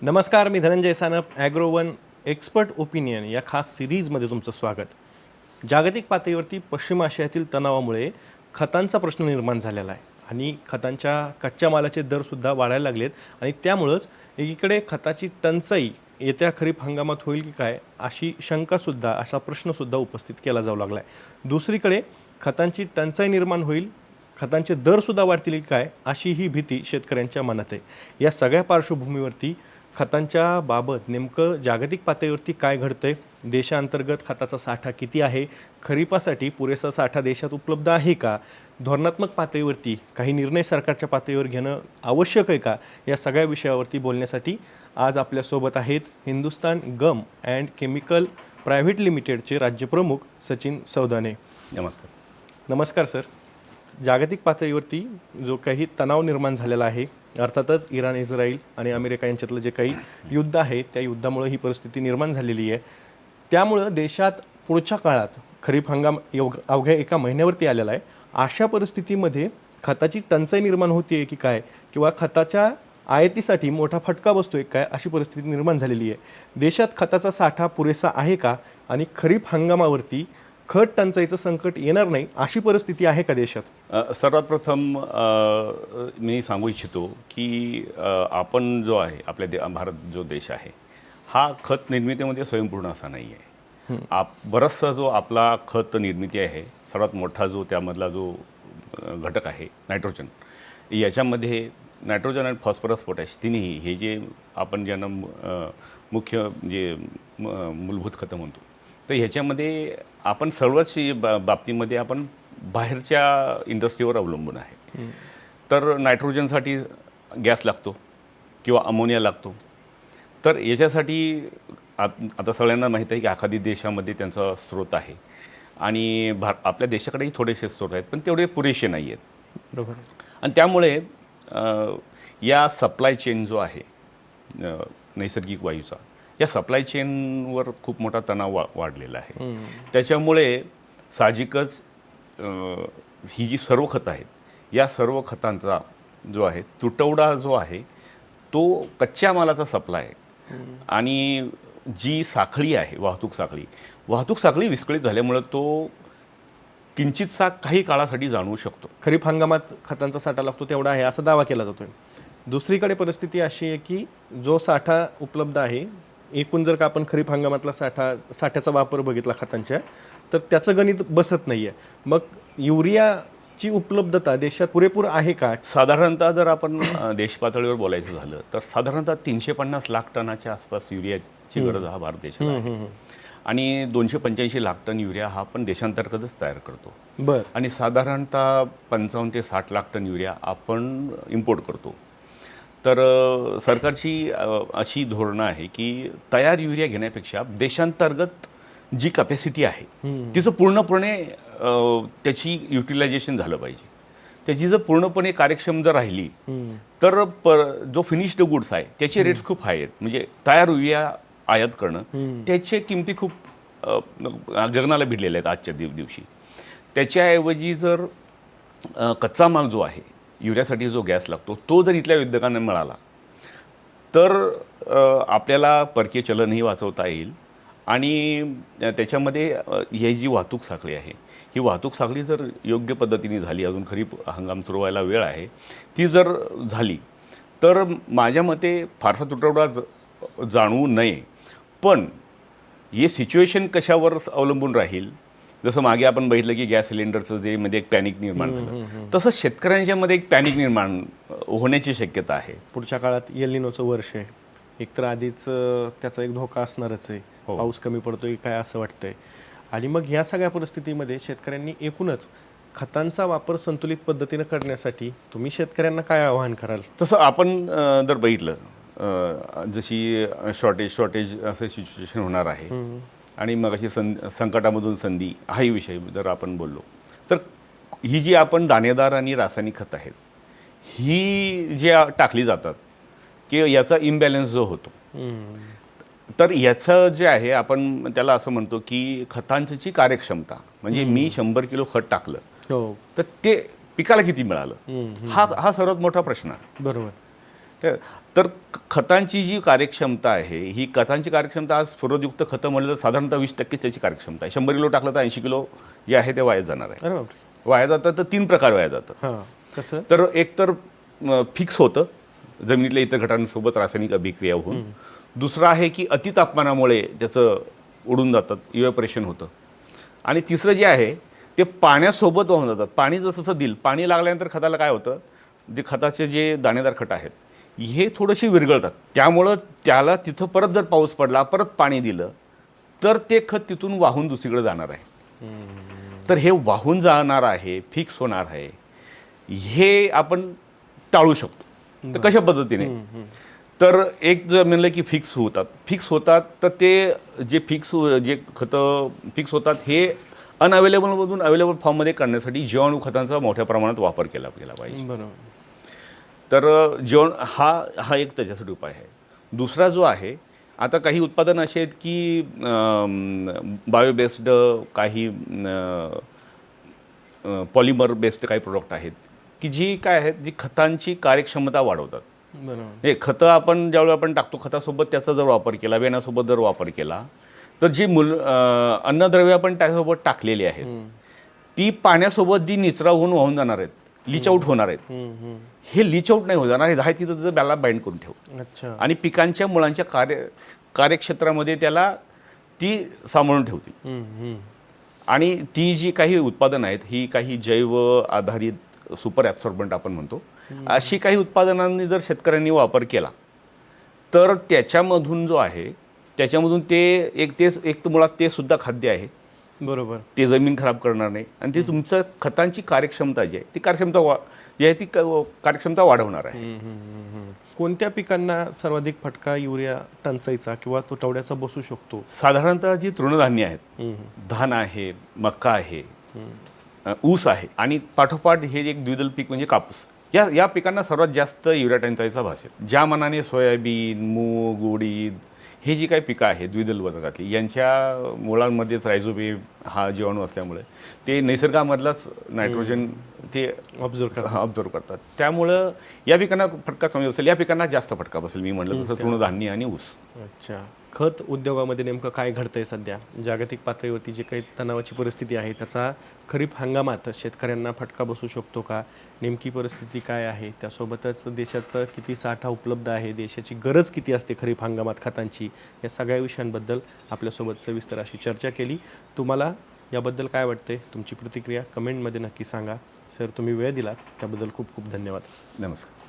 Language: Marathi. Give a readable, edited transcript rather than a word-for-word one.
नमस्कार, मी धनंजय सानप. ॲग्रोवन एक्सपर्ट ओपिनियन या खास सिरीजमध्ये तुमचं स्वागत. जागतिक पातळीवरती पश्चिम आशियातील तणावामुळे खतांचा प्रश्न निर्माण झालेला आहे आणि खतांच्या कच्च्या मालाचे दरसुद्धा वाढायला लागलेत आणि त्यामुळंच एकीकडे खताची टंचाई येत्या खरीप हंगामात होईल की काय अशी शंकासुद्धा, असा प्रश्नसुद्धा उपस्थित केला जाऊ लागला आहे. दुसरीकडे खतांची टंचाई निर्माण होईल, खतांचे दरसुद्धा वाढतील की काय अशी ही भीती शेतकऱ्यांच्या मनात आहे. या सगळ्या पार्श्वभूमीवरती खतांच्या बाबत नेमकं जागतिक पातळीवरती काय घडतंय, देशांतर्गत खताचा साठा किती आहे, खरीपासाठी पुरेसा साठा देशात उपलब्ध आहे का, धोरणात्मक पातळीवरती काही निर्णय सरकारच्या पातळीवर घेणं आवश्यक आहे का, या सगळ्या विषयावरती बोलण्यासाठी आज आपल्यासोबत आहेत हिंदुस्तान गम अँड केमिकल प्रायव्हेट लिमिटेडचे राज्यप्रमुख सचिन सौदाने. नमस्कार. नमस्कार सर. जागतिक पातळीवरती जो काही तणाव निर्माण झालेला आहे, अर्थातच इराण, इस्रायल आणि अमेरिका यांच्यातलं जे काही युद्ध आहे त्या युद्धामुळे ही परिस्थिती निर्माण झालेली आहे. त्यामुळं देशात पुढच्या काळात खरीप हंगाम अवघ्या एका महिन्यावरती आलेला आहे. अशा परिस्थितीमध्ये खताची टंचाई निर्माण होती आहे की काय, किंवा खताच्या आयातीसाठी मोठा फटका बसतोय काय, अशी परिस्थिती निर्माण झालेली आहे. देशात खताचा साठा पुरेसा आहे का आणि खरीप हंगामावरती खत टंचाईचं संकट येणार नाही अशी परिस्थिती आहे का देशात? सर्वात प्रथम मी सांगू इच्छितो की आपण जो आहे आपल्या भारत जो देश आहे हा खत निर्मितीमध्ये स्वयंपूर्ण असा नाही आहे. बराचसा जो आपला खत निर्मिती आहे, सर्वात मोठा जो त्यामधला जो घटक आहे नायट्रोजन, याच्यामध्ये नायट्रोजन आणि फॉस्फरस, पोटॅश तिन्ही हे जे आपण ज्यांना मुख्य जे मूलभूत खतं म्हणतो, तर ह्याच्यामध्ये आपण सर्वच बाबतीमध्ये आपण बाहेरच्या इंडस्ट्रीवर अवलंबून आहे. तर नायट्रोजनसाठी गॅस लागतो किंवा अमोनिया लागतो. तर याच्यासाठी आता सगळ्यांना माहीत आहे की एखादी देशामध्ये त्यांचा स्रोत आहे आणि आपल्या देशाकडेही थोडेसे स्रोत आहेत, पण तेवढे पुरेसे नाही आहेत. बरोबर. आणि त्यामुळे या सप्लाय चेन जो आहे नैसर्गिक वायूचा, या सप्लाय चेनवर खूप मोठा तणाव वाढलेला आहे. त्याच्यामुळे साहजिकच ही जी सर्व खतं आहेत, या सर्व खतांचा जो आहे तुटवडा जो आहे तो कच्च्या मालाचा सप्लाय आणि जी साखळी आहे, वाहतूक साखळी विस्कळीत झाल्यामुळं तो किंचितसा काही काळासाठी जाणवू शकतो. खरीप हंगामात खतांचा साठा लागतो तेवढा आहे असा दावा केला जातोय. दुसरीकडे परिस्थिती अशी आहे की जो साठा उपलब्ध आहे, एकूण जर का आपण खरीप हंगामातला साठ्याचा वापर बघितला खतांच्या, तर त्याचं गणित बसत नाही आहे. मग युरियाची उपलब्धता देशात पुरेपूर आहे का? साधारणतः जर आपण देश पातळीवर बोलायचं झालं तर साधारणतः 350 लाख टनाच्या आसपास युरियाची गरज हा भारत देशाला आहे. आणि 285 लाख टन युरिया हा आपण देशांतर्गतच तयार करतो. बरं. आणि साधारणतः 55 ते 60 लाख टन युरिया आपण इम्पोर्ट करतो. तर सरकारची अशी धोरणं आहे की तयार युरिया घेण्यापेक्षा देशांतर्गत जी कपॅसिटी आहे तिचं पूर्णपणे त्याची युटिलायझेशन झालं पाहिजे. त्याची जर पूर्णपणे कार्यक्षम जर राहिली तर जो फिनिश्ड गुड्स आहे त्याचे रेट्स खूप हाय आहेत. म्हणजे तयार युरिया आयात करणं त्याचे किमती खूप गगनाला भिडलेल्या आहेत आजच्या दिवशी. त्याच्याऐवजी जर कच्चा माल जो आहे, युरियासाठी जो गॅस लागतो, तो जर इथल्या उद्योगांना मिळाला तर आपल्याला परकीय चलनही वाचवता येईल. आणि त्याच्यामध्ये ही जी वाहतूक साखळी आहे, ही वाहतूक साखळी जर योग्य पद्धतीने झाली, अजून खरीप हंगाम सुरू व्हायला वेळ आहे, ती जर झाली तर माझ्या मते फारसा तुटवडा जाणवू नये. पण हे सिच्युएशन कशावर अवलंबून राहील, जसं मागे आपण बघितलं की गॅस सिलेंडरचं जे मध्ये एक पॅनिक निर्माण झालं, तसं शेतकऱ्यांच्यामध्ये एक पॅनिक निर्माण होण्याची शक्यता आहे. पुढच्या काळात एल निनोचं वर्ष आहे, एकतर आधीच त्याचा एक धोका असणारच आहे. पाऊस कमी पडतोय काय असं वाटतंय. आणि मग ह्या सगळ्या परिस्थितीमध्ये शेतकऱ्यांनी एकूणच खतांचा वापर संतुलित पद्धतीनं करण्यासाठी तुम्ही शेतकऱ्यांना काय आवाहन कराल? तसं आपण जर बघितलं जशी शॉर्टेज असं सिच्युएशन होणार आहे आणि मग अशी संकटामधून संधी हाही विषय जर आपण बोललो, तर ही जी आपण दाणेदार आणि रासायनिक खतं आहेत ही जे टाकली जातात की याचा इम्बॅलन्स जो होतो, तर याचं जे आहे आपण त्याला असं म्हणतो की खतांची कार्यक्षमता, म्हणजे मी 100 किलो खत टाकलं तर ते पिकाला किती मिळालं, हा सर्वात मोठा प्रश्न आहे. बरोबर. तर खतांची जी कार्यक्षमता आहे ही खतांची कार्यक्षमता आज स्फुरदयुक्त खतं म्हणलं तर साधारणतः 20% त्याची कार्यक्षमता आहे. 100 किलो टाकलं तर 80 किलो जे आहे ते वाया जाणार आहे. अरे बापरे. वाया जातं तर 3 प्रकार वाया जातं. हां, कसं? तर एक तर फिक्स होतं जमिनीतल्या इतर घटकांसोबत रासायनिक अभिक्रिया होऊन. दुसरं आहे की अतितापमानामुळे त्याचं उडून जातात, इव्हॅपोरेशन होतं. आणि तिसरं जे आहे ते पाण्यासोबत वाहून जातात. पाणी जसं दिल पाणी लागल्यानंतर खताला काय होतं, जे खताचे जे दाणेदार खतं आहेत हे थोडेसे विरघळतात. त्यामुळं त्याला तिथं परत जर पाऊस पडला, परत पाणी दिलं तर ते खत तिथून वाहून दुसरीकडे जाणार आहे. तर हे वाहून जाणार आहे, फिक्स होणार आहे, हे आपण टाळू शकतो. तर कशा पद्धतीने? तर एक जर म्हणलं की फिक्स होतात तर ते जे खतं फिक्स होतात हे अनअवेलेबलमधून अवेलेबल फॉर्ममध्ये करण्यासाठी जीवाणू खतांचा मोठ्या प्रमाणात वापर केला गेला पाहिजे. बरोबर. तर हा एक त्याच्यासाठी उपाय आहे. दुसरा जो आहे, आता काही उत्पादनं अशी आहेत की बायोबेस्ड काही पॉलिमर बेस्ड काही प्रोडक्ट आहेत की जी काय आहेत, जी खतांची कार्यक्षमता वाढवतात. बरोबर. हे खतं आपण ज्यावेळी आपण टाकतो खतासोबत त्याचा जर वापर केला, वेणासोबत जर वापर केला तर जी अन्नद्रव्य आपण त्यासोबत टाकलेली आहेत ती पाण्यासोबत जी निचरा होऊन वाहून जाणार आहेत, लीच आउट होणार आहेत. हे लीच आउट नाही होत जाणार, हे आहे तिथं त्याला बॅला बाइंड करून ठेव अच्छा. आणि पिकांच्या मुळांच्या कार्यक्षेत्रामध्ये त्याला ती सांभाळून ठेवतील. आणि ती जी काही उत्पादनं आहेत ही काही जैव आधारित सुपर ॲब्सॉर्बंट आपण म्हणतो, अशी काही उत्पादनांनी जर शेतकऱ्यांनी वापर केला तर त्याच्यामधून जो आहे त्याच्यामधून ते एक तर मुळात ते सुद्धा खाद्य आहे. बरोबर. ते जमीन खराब करणार नाही आणि ते तुमचं खतांची कार्यक्षमता जी आहे ती कार्यक्षमता वाढवणार आहे. कोणत्या पिकांना सर्वाधिक फटका युरिया टंचाईचा किंवा तुटवड्याचा बसू शकतो? साधारणतः जी तृणधान्य आहेत, धान आहे, मका आहे, ऊस आहे आणि पाठोपाठ हे एक द्विदल पीक म्हणजे कापूस, या पिकांना सर्वात जास्त युरिया टंचाईचा भास आहे. ज्या मानाने सोयाबीन, मूग, उडीद हे जी काही पिकं आहेत द्विदल वर्गातली, यांच्या मुळांमध्येच रायझोबियम हा जीवाणू असल्यामुळे ते निसर्गामधलाच नायट्रोजन ते ऑब्झर्व करतात. त्यामुळं या पिकांना फटका कमी बसेल, या पिकांना जास्त फटका बसेल. मी म्हटलं तसं तृणधान्य आणि ऊस. अच्छा. खत उद्योगामध्ये नेमकं काय घडतंय सध्या? जागतिक पातळीवरती जे काही तणावाची परिस्थिती आहे त्याचा खरीप हंगामात शेतकऱ्यांना फटका बसू शकतो का? नेमकी परिस्थिती काय आहे? त्यासोबतच देशात किती साठा उपलब्ध आहे, देशाची गरज किती असते खरीप हंगामात खतांची, या सगळ्या विषयांबद्दल आपल्यासोबत सविस्तर अशी चर्चा केली. तुम्हाला याबद्दल काय वाटते? तुमची प्रतिक्रिया कमेंटमध्ये नक्की सांगा. सर, तुम्ही वेळ दिलात त्याबद्दल खूप खूप धन्यवाद. नमस्कार.